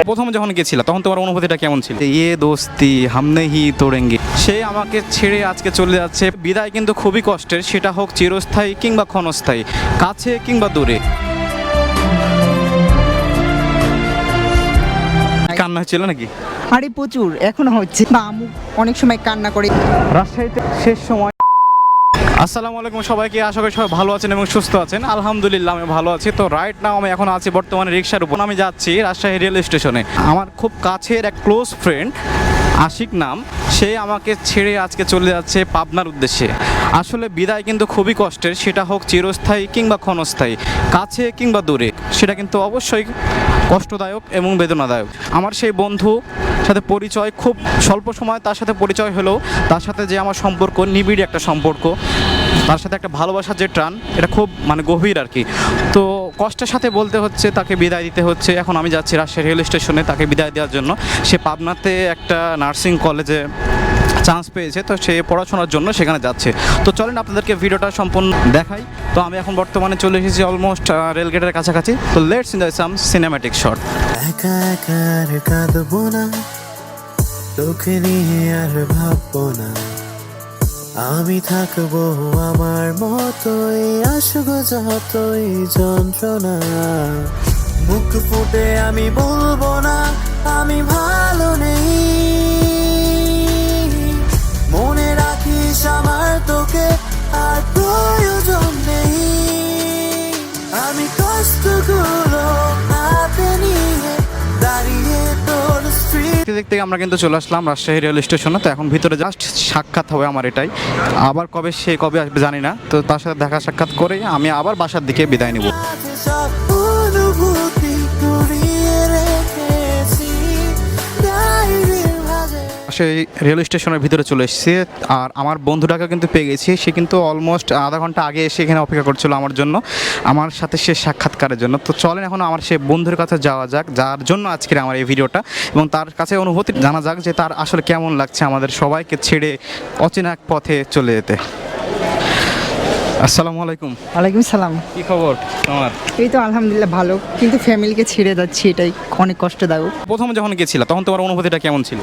প্রথম যখন গেছিলা তখন তোমার অনুভূতিটা কেমন ছিল? দোস্তি হামনে হি তোড়েঙ্গে, সে আমাকে ছেড়ে আজকে চলে যাচ্ছে। বিদায় কিন্তু খুবই কষ্টের, সেটা হোক চিরস্থায়ী কিংবা ক্ষণস্থায়ী, কাছে কিংবা দূরে। কান্না হচ্ছিল নাকি? আরে প্রচুর, এখনো হচ্ছে। আম্মু অনেক সময় কান্না করে। রাজশাহীতে শেষ সময়। আসসালামু আলাইকুম সবাইকে, আশা করি সবাই ভালো আছেন এবং সুস্থ আছেন। আলহামদুলিল্লাহ আমি ভালো আছি। তো রাইট নাও আমি এখন আছি বর্তমানে রিক্সার উপর। আমি যাচ্ছি রাজশাহী রেল স্টেশনে। আমার খুব কাছের এক ক্লোজ ফ্রেন্ড আশিক নাম, সে আমাকে ছেড়ে আজকে চলে যাচ্ছে পাবনার উদ্দেশ্যে। আসলে বিদায় কিন্তু খুবই কষ্টের, সেটা হোক চিরস্থায়ী কিংবা ক্ষণস্থায়ী, কাছে কিংবা দূরে, সেটা কিন্তু অবশ্যই কষ্টদায়ক এবং বেদনাদায়ক। আমার সেই বন্ধু সাথে পরিচয় খুব স্বল্প সময়, তার সাথে পরিচয় হলেও তার সাথে যে আমার সম্পর্ক, নিবিড় একটা সম্পর্ক, তার সাথে একটা ভালোবাসার যে টান, এটা খুব গভীর আর কি। তো কষ্টের সাথে বলতে হচ্ছে, তাকে বিদায় দিতে হচ্ছে। এখন আমি যাচ্ছি রাজশাহী রেল স্টেশনে তাকে বিদায় দেওয়ার জন্য। সে পাবনাতে একটা নার্সিং কলেজে চান্স পেয়েছে, তো সে পড়াশোনার জন্য সেখানে যাচ্ছে। তো চলেন আপনাদেরকে ভিডিওটা সম্পূর্ণ দেখাই। তো আমি এখন বর্তমানে চলে এসেছি অলমোস্ট রেলগেটের কাছাকাছি। তো let's enjoy some cinematic shot. একা একা আর কাঁদবো না, তোকে নিয়ে আর ভাববো না, আমি থাকবো আমার মতোই, আসবো যতই যন্ত্রণা। মুখ ফুটে আমি বলবো না আমি ভালো নেই, মনে রাখিস আমার তোকে আর প্রয়োজন নেই। আমি কষ্টগুলো হাতে নিয়ে দাঁড়িয়ে তোর দেখতে দেখতে আমরা কিন্তু চলে আসলাম রাজশাহী রেল স্টেশনে। তো এখন ভিতরে জাস্ট সাক্ষাৎ হবে আমার, এটাই। আবার সে কবে আসবে জানি না। তো তার সাথে দেখা সাক্ষাৎ করে আমি আবার বাসার দিকে বিদায় নিব। সব অনুভূতি কুড়িয়ে রেখেছি ডায়েরির ভাঁজে। সেই রেল স্টেশনের ভিতরে চলে এসেছি, আর আমার বন্ধুটাকে কিন্তু পেয়ে গেছি। সে কিন্তু অলমোস্ট আধা ঘন্টা আগে এসে এখানে অপেক্ষা করছিল আমার জন্য, আমার সাথে সে সাক্ষাৎকারের জন্য। তো চলেন এখন আমার সে বন্ধুর কাছে যাওয়া যাক, যার জন্য আজকের আমার এই ভিডিওটা, এবং তার কাছে অনুভূতি জানা যাক যে তার আসলে কেমন লাগছে আমাদের সবাইকে ছেড়ে অচেনা এক পথে চলে যেতে। আসসালামু আলাইকুম। ওয়ালাইকুম সালাম। কি খবর তোমার? এই তো আলহামদুলিল্লাহ ভালো, কিন্তু ফ্যামিলিকে ছেড়ে যাচ্ছি, এটাই অনেক কষ্টদায়ক। প্রথম যখন গেছিলা তখন তোমার অনুভূতিটা কেমন ছিল?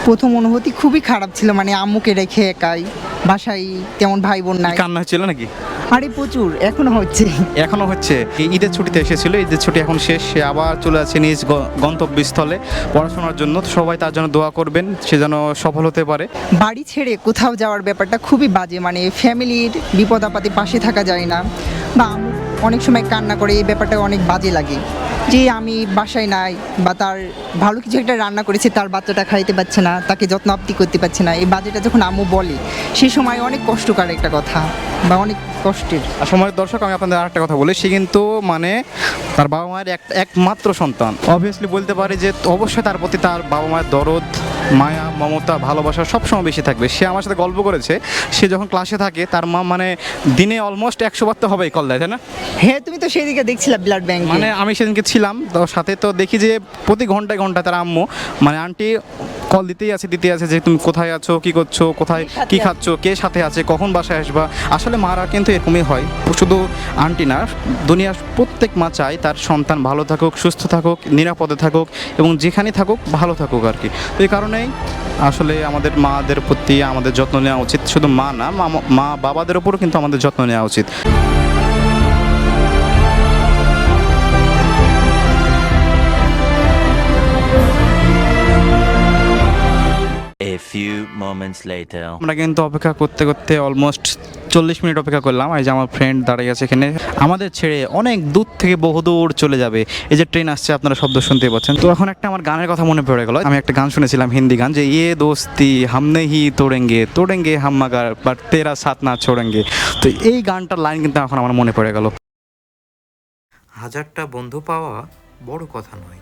প্রথম অনুভূতি খুবই খারাপ ছিল, আম্মুকে রেখে একাই, বাসায় তেমন ভাই বোন নাই। কান্না হচ্ছিল নাকি? আরে প্রচুর, এখনো হচ্ছে। এখনো হচ্ছে। এই ঈদের ছুটিতে এসেছিল, ঈদের ছুটি এখন শেষ, সে আবার চলে যাচ্ছে নিজ গন্তব্যস্থলে পড়াশোনার জন্য। তো সবাই তার জন্য দোয়া করবেন, সে যেন সফল হতে পারে। বাড়ি ছেড়ে কোথাও যাওয়ার ব্যাপারটা খুবই বাজে, ফ্যামিলির বিপদ আপদে পাশে থাকা যায় না, বা আম্মু অনেক সময় কান্না করে, এই ব্যাপারটা অনেক বাজে লাগে যে আমি বাসায় নাই, বা তার ভালো কিছু একটা রান্না করেছে, তার বাচ্চাটা খাইতে পারছে না, তাকে যত্ন আপ্তি করতে পারছে না। এই বাজেটা যখন আম্মু বলে, সেই সময় অনেক কষ্টকর একটা কথা, বা অনেক কষ্টের। আর সময়ের দর্শক, আমি আপনাদের আরেকটা কথা বলি, সে কিন্তু তার বাবা মায়ের একমাত্র সন্তান। অবভিয়াসলি বলতে পারি যে অবশ্যই তার প্রতি তার বাবা মায়ের দরদ, মায়া, মমতা, ভালোবাসা সবসময় বেশি থাকবে। সে আমার সাথে গল্প করেছে, সে যখন ক্লাসে থাকে তার মা দিনে অলমোস্ট 100 বার তো হবেই কল দেয়, তাই না? হ্যাঁ, তুমি তো সেদিকে দেখছিলা ব্লাড ব্যাংক। আমি সেদিনকে ছিলাম, তো সাথে তো দেখি যে প্রতি ঘন্টায় ঘন্টায় তার আম্মু আন্টি কল দিতেই আছে যে তুমি কোথায় আছো, কি করছো, কোথায় কি খাচ্ছো, কে সাথে আছে, কখন বাসায় আসবা। আসলে মারা কিন্তু এরকমই হয়, শুধু আন্টি না, দুনিয়ার প্রত্যেক মা চায় তার সন্তান ভালো থাকুক, সুস্থ থাকুক, নিরাপদে থাকুক, এবং যেখানে থাকুক ভালো থাকুক আর কি। তো এই কারণেই আসলে আমাদের মাদের প্রতি আমাদের যত্ন নেওয়া উচিত। শুধু মা না, মা বাবাদের উপরও কিন্তু আমাদের যত্ন নেওয়া উচিত। A few moments later. আমরা কিন্তু অপেক্ষা করতে করতে অলমোস্ট 40 মিনিট অপেক্ষা করলাম। এই যে আমার ফ্রেন্ড দাঁড়িয়ে আছে এখানে, আমাদের ছেড়ে অনেক দূর থেকে বহুদূর চলে যাবে। এই যে ট্রেন আসছে, আপনারা শব্দ শুনতে পাচ্ছেন। তো এখন একটা আমার গানের কথা মনে পড়ে গেল। আমি একটা গান শুনেছিলাম, হিন্দি গান, যে দোস্তি হামনে হি তোড়েঙ্গে তোড়েঙ্গে হাম মগার বাট তেরা সাথ না ছোড়েঙ্গে। তো এই গানটার লাইন কিন্তু এখন আমার মনে পড়ে গেল। হাজারটা বন্ধু পাওয়া বড় কথা নয়,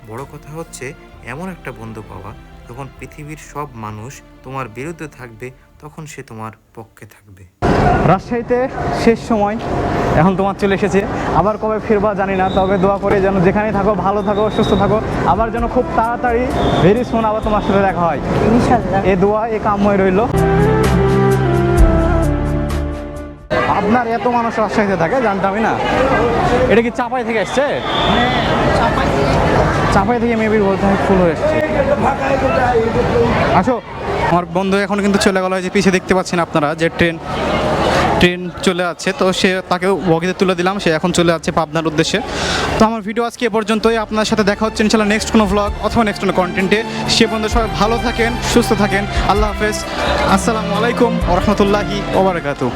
বড় কথা হচ্ছে এমন একটা বন্ধু পাওয়া যখন পৃথিবীর সব মানুষ তোমার বিরুদ্ধে থাকবে, তখন সে তোমার পক্ষে থাকবে। রাজশাহীতে শেষ সময়, এখন তোমার চলে এসেছে। আবার কবে ফিরবা জানি না, তবে দোয়া করে যেন যেখানে থাকো ভালো থাকো, সুস্থ থাকো, আবার যেন খুব তাড়াতাড়ি ভেরি সুন আবার তোমার সাথে দেখা হয়। এ দোয়া, এ কাময় রইল। আপনার এত মানুষ রাজশাহীতে থাকে জানতামই না। এটা কি চাপাই থেকে এসছে? চাপাই থেকে মেবি বলতে হয় ফুল হয়ে এসছে। আসো, আমার বন্ধু এখন কিন্তু চলে গেল, যে পিছিয়ে দেখতে পাচ্ছেন আপনারা যে ট্রেন চলে যাচ্ছে, তো সে তাকেও বগিতে তুলে দিলাম, সে এখন চলে যাচ্ছে পাবনার উদ্দেশ্যে। তো আমার ভিডিও আজকে এ পর্যন্তই, আপনার সাথে দেখা হচ্ছে ইনশাল্লাহ নেক্সট কোনো ভ্লগ অথবা নেক্সট কোনো কন্টেন্টে। সে পর্যন্ত সবাই ভালো থাকেন, সুস্থ থাকেন, আল্লাহ হাফেজ, আসসালামু আলাইকুম ওয়া রাহমাতুল্লাহি ওয়া বারাকাতুহু।